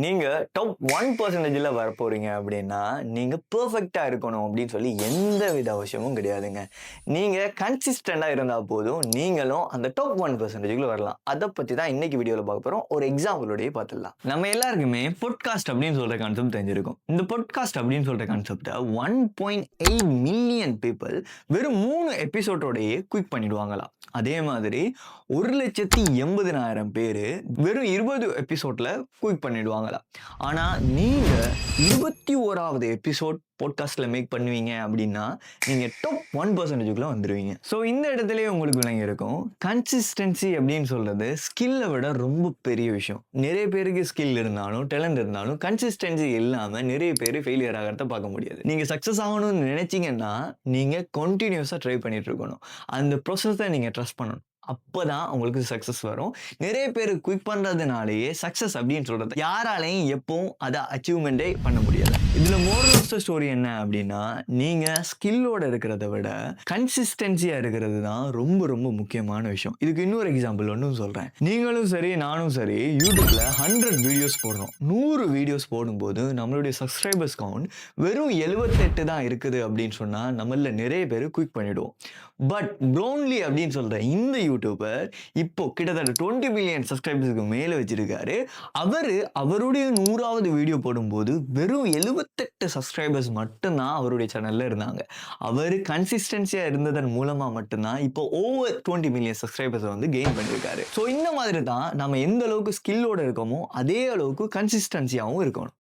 நீங்க டாப் 1%ல வரப்போறீங்க அப்படின்னா, நீங்க பெர்ஃபெக்ட்டா இருக்கணும் அப்படின்னு சொல்லி எந்த வித அவசியமும் கிடையாதுங்க. நீங்க கன்சிஸ்டன்ட்டா இருந்தா போதும், நீங்களும் அந்த டாப் 1%க்குள்ள வரலாம். அத பத்தி தான் இன்னைக்கு வீடியோல பார்க்க போறோம். ஒரு எக்ஸாம்பிளோடயே பார்த்துடலாம். நம்ம எல்லாருக்குமே பாட்காஸ்ட் அப்படின்னு சொல்ற கான்செப்ட் தெரிஞ்சிருக்கும். இந்த பாட்காஸ்ட் அப்படின்னு சொல்ற கான்செப்ட்ட 1.8 மில்லியன் பீப்பிள் வெறும் 3 எபிசோடோடயே குயிக் பண்ணிடுவாங்களாம். அதே மாதிரி 1,80,000 பேரு வெறும் 20 எபிசோட்ல குயிக் பண்ணிடுவாங்களாம். ஆனா நீங்க 21வது எபிசோட் பாட்காஸ்ட்ல மேக் பண்ணுவீங்க அப்படின்னா, நீங்க டாப் 1%க்குள்ள வந்துருவீங்க. ஸோ இந்த இடத்திலேயே உங்களுக்கு விளங்கியிருக்கும். கன்சிஸ்டன்சி அப்படின்னு சொல்றது ஸ்கில்ல விட ரொம்ப பெரிய விஷயம். நிறைய பேருக்கு ஸ்கில் இருந்தாலும், டேலண்ட் இருந்தாலும் கன்சிஸ்டன்சி இல்லாம நிறைய பேர் ஃபெயிலியர் ஆகிறத பார்க்க முடியாது. நீங்க சக்சஸ் ஆகணும்னு நினைச்சீங்கன்னா, நீங்க கன்டினியூஸா ட்ரை பண்ணிட்டு இருக்கணும். அந்த ப்ராசஸை நீங்க ட்ரஸ்ட் பண்ணணும். அப்பதான் உங்களுக்கு சக்சஸ் வரும். நிறைய பேர் குயிக் பண்றதுனாலேயே சக்சஸ் அப்படின்னு சொல்றது யாராலையும் எப்பவும் அதை அச்சீவ்மெண்டே பண்ண முடியல. இதுல மோரல் ஆஃப் த ஸ்டோரி என்ன அப்படின்னா, நீங்க ஸ்கில்லோட இருக்கிறத விட கன்சிஸ்டன்சியா இருக்கிறது தான் ரொம்ப ரொம்ப முக்கியமான விஷயம். இதுக்கு இன்னொரு எக்ஸாம்பிள் ஒன்றும் சொல்றேன். நீங்களும் சரி நானும் சரி யூடியூப்ல 100 வீடியோஸ் போடுறோம். 100 வீடியோஸ் போடும்போது நம்மளுடைய சப்ஸ்கிரைபர்ஸ் கவுண்ட் வெறும் 78 தான் இருக்குது அப்படின்னு சொன்னா நம்மள நிறைய பேர் குயிக் பண்ணிடுவோம். பட் ப்ரோன்லி அப்படின்னு சொல்ற இந்த யூடியூபர் இப்போ கிட்டத்தட்ட 20 மில்லியன் சப்ஸ்கிரைபர்ஸ்க்கு மேல வச்சிருக்காரு. அவருடைய 100வது வீடியோ போடும்போது வெறும் 78 சப்ஸ்கிரைபர்ஸ் மட்டும்தான் அவருடைய சேனல்ல இருந்தாங்க. அவர் கன்சிஸ்டன்சியா இருந்ததன் மூலமா மட்டும்தான் இப்போ ஓவர் 20 மில்லியன் சப்ஸ்கிரைபர்ஸ் வந்து கெயின் பண்ணியிருக்காரு. ஸோ இந்த மாதிரி தான் நம்ம எந்த அளவுக்கு ஸ்கில்லோட இருக்கோமோ அதே அளவுக்கு கன்சிஸ்டன்சியாகவும் இருக்கணும்.